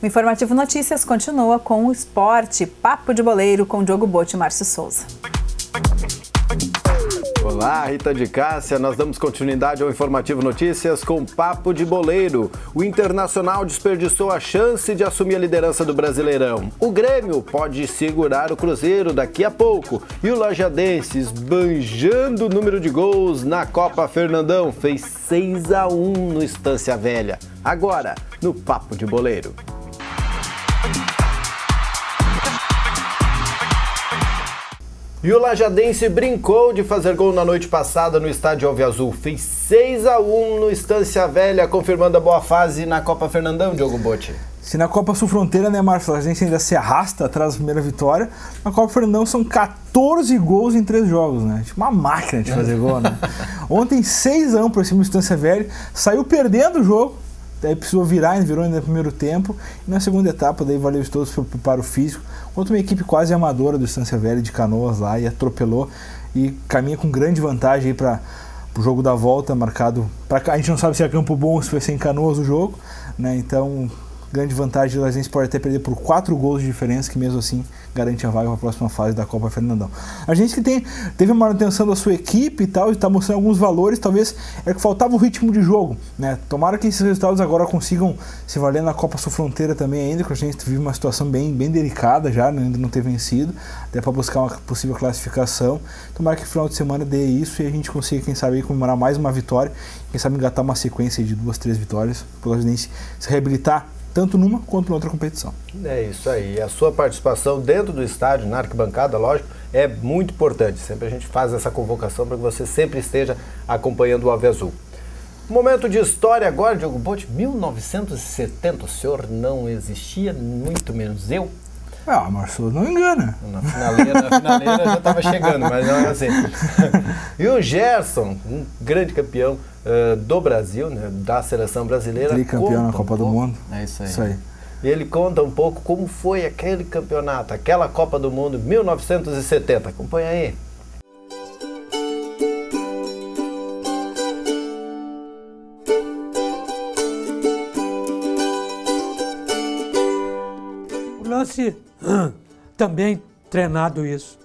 O Informativo Notícias continua com o esporte. Papo de Boleiro com Diogo Botti e Márcio Souza. Olá, Rita de Cássia. Nós damos continuidade ao Informativo Notícias com Papo de Boleiro. O Internacional desperdiçou a chance de assumir a liderança do Brasileirão. O Grêmio pode segurar o Cruzeiro daqui a pouco. E o Lajadense, esbanjando o número de gols na Copa Fernandão, fez 6-1 no Estância Velha. Agora, no Papo de Boleiro. E o Lajadense brincou de fazer gol na noite passada no estádio Alviazul. Fez 6-1 no Estância Velha, confirmando a boa fase na Copa Fernandão, Diogo Botti. Se na Copa Sul Fronteira, né, Márcio, a Lajadense ainda se arrasta atrás da primeira vitória, na Copa Fernandão são 14 gols em 3 jogos, né? Tipo uma máquina de fazer gol, né? Ontem 6-1 por cima do Estância Velha, saiu perdendo o jogo, daí precisou virar, virou ainda no primeiro tempo, e na segunda etapa daí valeu todos para o físico, contra uma equipe quase amadora do Estância Velha de Canoas lá, e atropelou, e caminha com grande vantagem aí para o jogo da volta, marcado, a gente não sabe se é Campo Bom ou se vai ser em Canoas o jogo, né, então grande vantagem, o Lajadense pode até perder por 4 gols de diferença, que mesmo assim garante a vaga para a próxima fase da Copa Fernandão. A gente que teve a manutenção da sua equipe e tal, e está mostrando alguns valores, talvez é que faltava o ritmo de jogo, né? Tomara que esses resultados agora consigam se valer na Copa Sul Fronteira também ainda, que a gente vive uma situação bem delicada já, né? Ainda não ter vencido, até para buscar uma possível classificação. Tomara que no final de semana dê isso e a gente consiga, quem sabe, comemorar mais uma vitória, quem sabe engatar uma sequência de 2, 3 vitórias, para o Lajadense se reabilitar tanto numa quanto na outra competição. É isso aí. A sua participação dentro do estádio, na arquibancada, lógico, é muito importante. Sempre a gente faz essa convocação para que você sempre esteja acompanhando o Alviazul. Momento de história agora, Diogo Botti. 1970, o senhor não existia, muito menos eu. Ah, Marcelo, não engana. Na finaleira já estava chegando, mas não é assim. E o Gerson, um grande campeão do Brasil, né, da seleção brasileira. Tricampeão na Copa do Mundo. É isso aí. Isso aí. E ele conta um pouco como foi aquele campeonato, aquela Copa do Mundo 1970. Acompanha aí. O lance também treinado isso,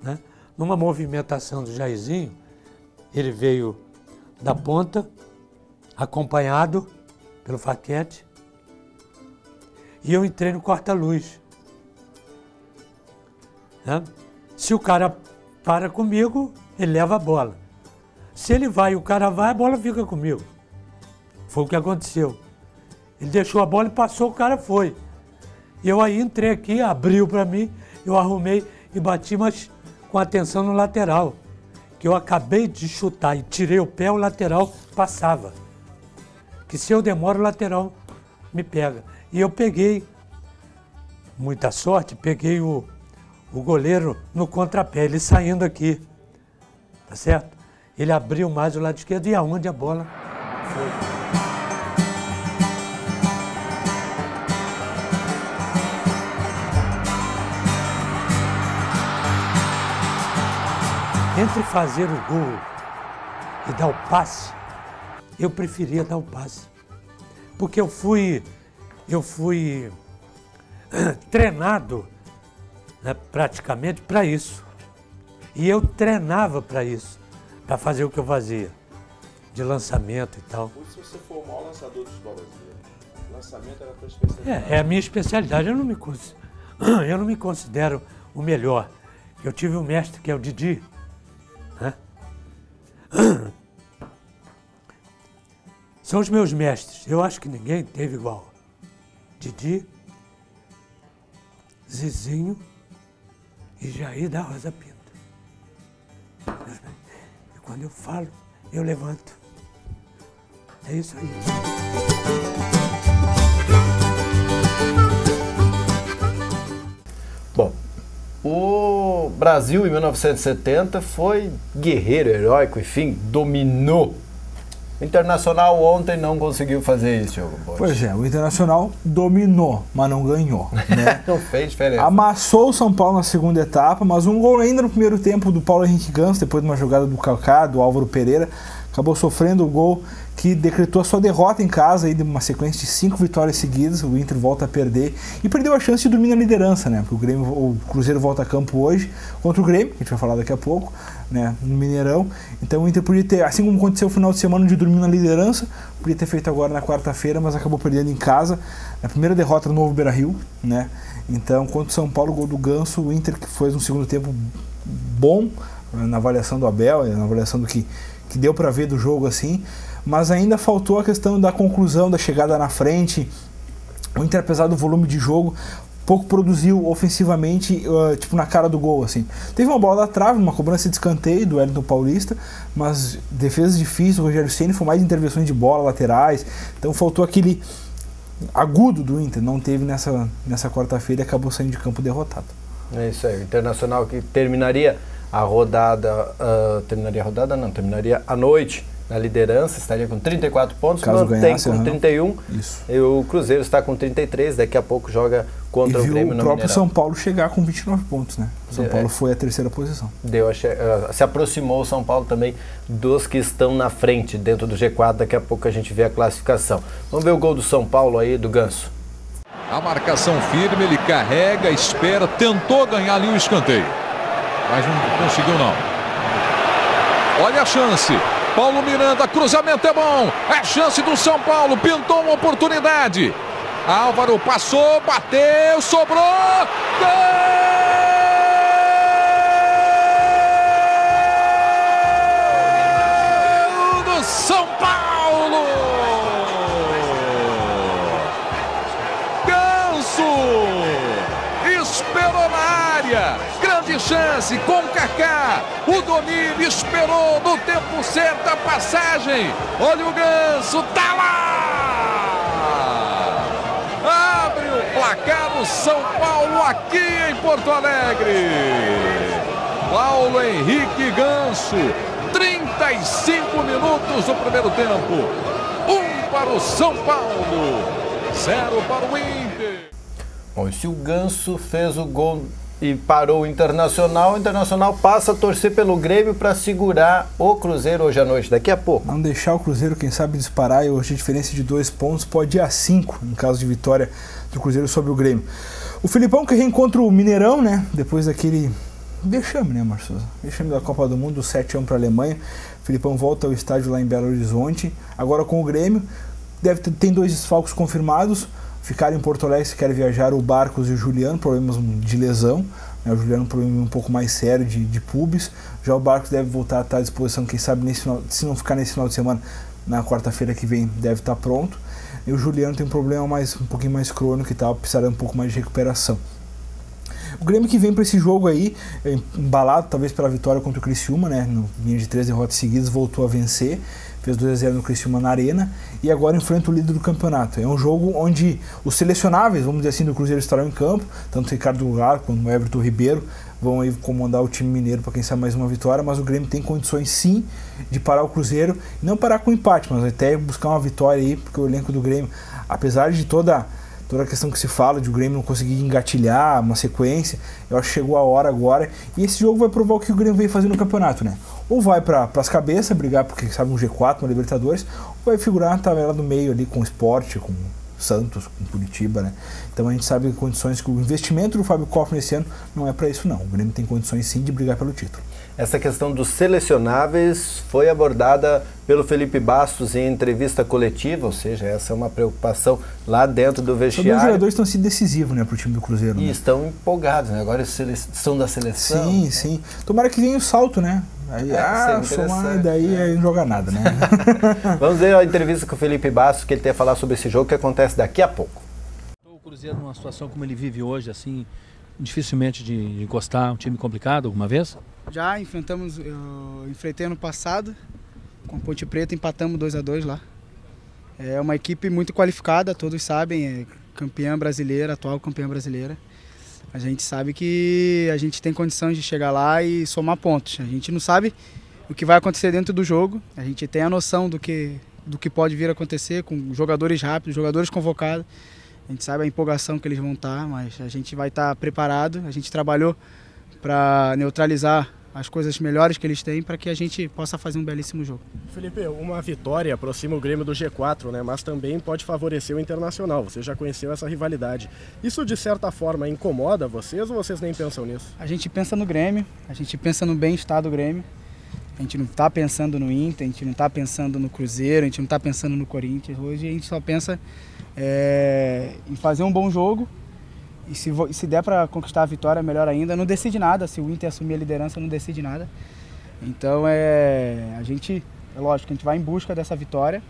né? Numa movimentação do Jairzinho, ele veio da ponta, acompanhado pelo Faquete, e eu entrei no corta-luz, né? Se o cara para comigo, ele leva a bola. Se ele vai e o cara vai, a bola fica comigo. Foi o que aconteceu. Ele deixou a bola e passou, o cara foi. E eu aí entrei aqui, abriu para mim, eu arrumei e bati, mas com atenção no lateral. Que eu acabei de chutar e tirei o pé, o lateral passava. Que se eu demoro, o lateral me pega. E eu peguei, muita sorte, peguei o goleiro no contrapé, ele saindo aqui, tá certo? Ele abriu mais o lado esquerdo e aonde a bola foi. Entre fazer o gol e dar o passe, eu preferia dar o passe. Porque eu fui treinado, né, praticamente para isso. E eu treinava para isso, para fazer o que eu fazia, de lançamento e tal. Se você for o maior lançador de futebol brasileiro, lançamento era a tua especialidade. É a minha especialidade, eu não me considero o melhor. Eu tive um mestre que é o Didi, né? São os meus mestres. Eu acho que ninguém teve igual. Didi, Zizinho e Jair da Rosa Pinto. E quando eu falo, eu levanto. É isso aí. Bom, o Brasil em 1970 foi guerreiro, heróico, enfim, dominou. O Internacional ontem não conseguiu fazer isso, Diogo Botti. Pois é, o Internacional dominou, mas não ganhou, né? Não fez diferença. Amassou o São Paulo na segunda etapa, mas um gol ainda no primeiro tempo do Paulo Henrique Ganso, depois de uma jogada do Kaká, do Álvaro Pereira, acabou sofrendo o gol que decretou a sua derrota em casa, aí, de uma sequência de 5 vitórias seguidas. O Inter volta a perder e perdeu a chance de dormir na liderança, né? Porque o Cruzeiro volta a campo hoje contra o Grêmio, que a gente vai falar daqui a pouco, né, no Mineirão. Então o Inter podia ter, assim como aconteceu no final de semana de dormir na liderança, podia ter feito agora na quarta-feira, mas acabou perdendo em casa. A primeira derrota no Novo Beira-Rio, né? Então, contra o São Paulo, o gol do Ganso, o Inter que fez um segundo tempo bom, na avaliação do Abel, na avaliação do que deu para ver do jogo assim, mas ainda faltou a questão da conclusão, da chegada na frente. O Inter, apesar do volume de jogo, pouco produziu ofensivamente, tipo na cara do gol, assim. Teve uma bola da trave, uma cobrança de escanteio do Wellington Paulista, mas defesas difíceis, o Rogério Ceni foi mais intervenções de bola, laterais, então faltou aquele agudo do Inter, não teve nessa quarta-feira e acabou saindo de campo derrotado. É isso aí, o Internacional que terminaria a rodada, terminaria a noite na liderança, estaria com 34 pontos, mantém com 31. Isso. E o Cruzeiro está com 33, daqui a pouco joga contra o Grêmio no Mineirão. O próprio São Paulo chegar com 29 pontos, né? O São Paulo foi a terceira posição. Se aproximou o São Paulo também dos que estão na frente, dentro do G4, daqui a pouco a gente vê a classificação. Vamos ver o gol do São Paulo aí, do Ganso. A marcação firme, ele carrega, espera, tentou ganhar ali o escanteio, mas não conseguiu não. Olha a chance. Paulo Miranda, cruzamento é bom, é chance do São Paulo, pintou uma oportunidade. Álvaro passou, bateu, sobrou, gol do São Paulo! Ganso esperou na área, grande chance com Kaká, o domínio esperou no tempo certo a passagem, olha o Ganso, tá lá! Abre o placar do São Paulo aqui em Porto Alegre. Paulo Henrique Ganso, 35 minutos do primeiro tempo, 1 para o São Paulo, 0 para o Inter. Bom, e se o Ganso fez o gol e parou o Internacional passa a torcer pelo Grêmio para segurar o Cruzeiro hoje à noite, daqui a pouco. Não deixar o Cruzeiro, quem sabe, disparar, e hoje a diferença de 2 pontos pode ir a 5, em caso de vitória do Cruzeiro sobre o Grêmio. O Filipão que reencontra o Mineirão, né, depois daquele vexame, né, Marçosa? Vexame da Copa do Mundo, 7-1 para a Alemanha. O Filipão volta ao estádio lá em Belo Horizonte, agora com o Grêmio. Tem 2 desfalques confirmados. Ficaram em Porto Alegre, se querem viajar, o Barcos e o Juliano, problemas de lesão. Né? O Juliano, um problema um pouco mais sério de pubis. Já o Barcos deve voltar a estar à disposição, quem sabe, se não ficar nesse final de semana, na quarta-feira que vem, deve estar pronto. E o Juliano tem um problema um pouquinho mais crônico e tal, precisará um pouco mais de recuperação. O Grêmio que vem para esse jogo aí, embalado talvez pela vitória contra o Criciúma, né? No linha de 3 derrotas seguidas, voltou a vencer. Fez 2-0 no Criciúma na Arena e agora enfrenta o líder do campeonato. É um jogo onde os selecionáveis, vamos dizer assim, do Cruzeiro estarão em campo, tanto o Ricardo Goulart quanto o Everton Ribeiro vão aí comandar o time mineiro para quem sabe mais uma vitória, mas o Grêmio tem condições sim de parar o Cruzeiro, e não parar com empate, mas até buscar uma vitória aí, porque o elenco do Grêmio, apesar de toda a questão que se fala de o Grêmio não conseguir engatilhar uma sequência, eu acho que chegou a hora agora, e esse jogo vai provar o que o Grêmio vem fazendo no campeonato, né? Ou vai para as cabeças, brigar porque sabe um G4, uma Libertadores, ou vai figurar na tabela do meio ali com o Sport, com Santos, com Curitiba, né? Então a gente sabe condições que o investimento do Fábio Kaufmann esse ano não é para isso não. O Grêmio tem condições sim de brigar pelo título. Essa questão dos selecionáveis foi abordada pelo Felipe Bastos em entrevista coletiva, ou seja, essa é uma preocupação lá dentro do vestiário. Os jogadores estão sendo decisivos, né, para o time do Cruzeiro. E né? Estão empolgados, né? Agora eles são da seleção. Sim, sim. Tomara que venha o salto, né? Aí, somar, e daí aí não joga nada, né? Vamos ver a entrevista com o Felipe Bastos, que ele tem a falar sobre esse jogo que acontece daqui a pouco. O Cruzeiro numa situação como ele vive hoje, assim, dificilmente de encostar, um time complicado alguma vez? Já enfrentamos, eu enfrentei ano passado com a Ponte Preta, empatamos 2-2 lá. É uma equipe muito qualificada, todos sabem, é campeã brasileira, atual campeã brasileira. A gente sabe que a gente tem condições de chegar lá e somar pontos. A gente não sabe o que vai acontecer dentro do jogo, a gente tem a noção do que pode vir a acontecer com jogadores rápidos, jogadores convocados. A gente sabe a empolgação que eles vão estar, mas a gente vai estar preparado. A gente trabalhou para neutralizar as coisas melhores que eles têm para que a gente possa fazer um belíssimo jogo. Felipe, uma vitória aproxima o Grêmio do G4, né? Mas também pode favorecer o Internacional. Você já conheceu essa rivalidade. Isso, de certa forma, incomoda vocês ou vocês nem pensam nisso? A gente pensa no Grêmio, a gente pensa no bem-estar do Grêmio. A gente não está pensando no Inter, a gente não está pensando no Cruzeiro, a gente não está pensando no Corinthians. Hoje a gente só pensa em fazer um bom jogo. E se der para conquistar a vitória, melhor ainda. Não decide nada, se o Inter assumir a liderança, não decide nada. Então a gente, é lógico, a gente vai em busca dessa vitória,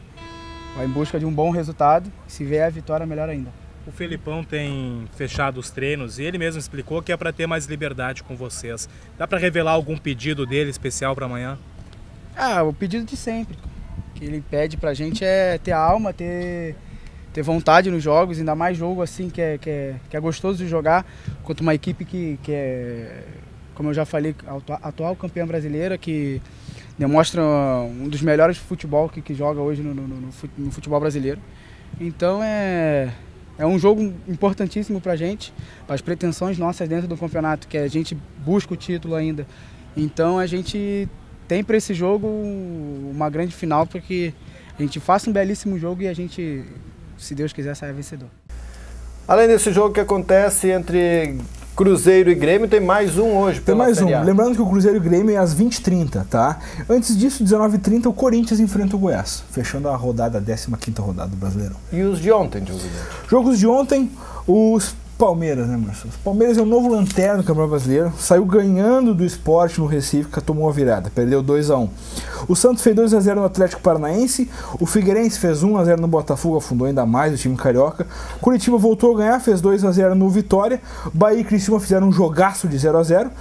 vai em busca de um bom resultado. Se vier a vitória, melhor ainda. O Felipão tem fechado os treinos e ele mesmo explicou que é para ter mais liberdade com vocês. Dá para revelar algum pedido dele especial para amanhã? O pedido de sempre. O que ele pede pra gente é ter alma, ter vontade nos jogos, ainda mais jogo assim que é gostoso de jogar contra uma equipe que é, como eu já falei, atual campeã brasileira, que demonstra um dos melhores futebol que joga hoje no futebol brasileiro. Então é um jogo importantíssimo pra gente, as pretensões nossas dentro do campeonato, que a gente busca o título ainda. Então a gente tem para esse jogo uma grande final para que a gente faça um belíssimo jogo e a gente, se Deus quiser, saia vencedor. Além desse jogo que acontece entre Cruzeiro e Grêmio, tem mais um hoje. Tem mais um. Lembrando que o Cruzeiro e o Grêmio é às 20h30, tá? Antes disso, 19h30, o Corinthians enfrenta o Goiás, fechando a rodada, a 15ª rodada do Brasileirão. E os de ontem, Diogo? Jogos de ontem, os Palmeiras, né, Marcelo? Palmeiras é o novo lanterna do Campeonato Brasileiro, saiu ganhando do Sport no Recife, que tomou a virada, perdeu 2-1. O Santos fez 2-0 no Atlético Paranaense, o Figueirense fez 1-0 no Botafogo, afundou ainda mais o time carioca. Curitiba voltou a ganhar, fez 2-0 no Vitória. Bahia e Criciúma fizeram um jogaço de 0-0.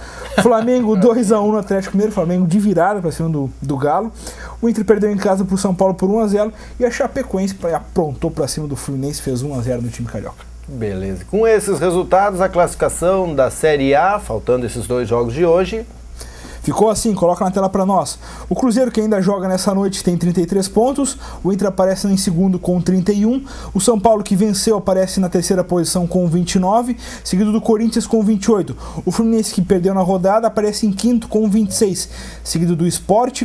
Flamengo 2-1 no Atlético Mineiro, Flamengo de virada para cima do Galo. O Inter perdeu em casa para o São Paulo por 1-0 e a Chapecoense aprontou para cima do Fluminense, fez 1-0 no time carioca. Beleza. Com esses resultados, a classificação da Série A, faltando esses dois jogos de hoje, ficou assim, coloca na tela para nós. O Cruzeiro, que ainda joga nessa noite, tem 33 pontos. O Inter aparece em segundo com 31. O São Paulo, que venceu, aparece na terceira posição com 29. Seguido do Corinthians com 28. O Fluminense, que perdeu na rodada, aparece em quinto com 26. Seguido do Sport,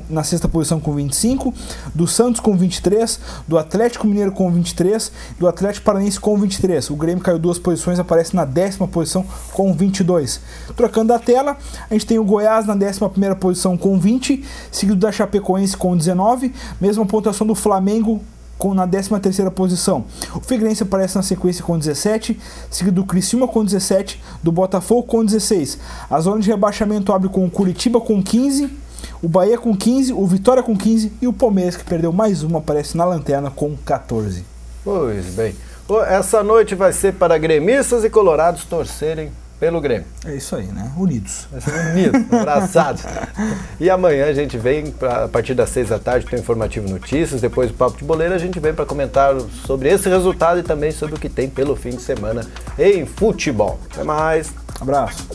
na sexta posição com 25. Do Santos com 23. Do Atlético Mineiro com 23. Do Atlético Paranaense com 23. O Grêmio caiu 2 posições, aparece na 10ª posição com 22. Trocando a tela, a gente tem o Goiás na 11ª posição com 20, seguido da Chapecoense com 19, mesma pontuação do Flamengo na 13ª posição. O Figueirense aparece na sequência com 17, seguido do Criciúma com 17, do Botafogo com 16. A zona de rebaixamento abre com o Curitiba com 15, o Bahia com 15, o Vitória com 15 e o Palmeiras, que perdeu mais uma, aparece na lanterna com 14. Pois bem, essa noite vai ser para gremistas e colorados torcerem pelo Grêmio. É isso aí, né? Unidos. Unidos, abraçados. E amanhã a gente vem, a partir das 6 da tarde, tem o Informativo Notícias, depois do Papo de Boleiro, a gente vem para comentar sobre esse resultado e também sobre o que tem pelo fim de semana em futebol. Até mais. Abraço.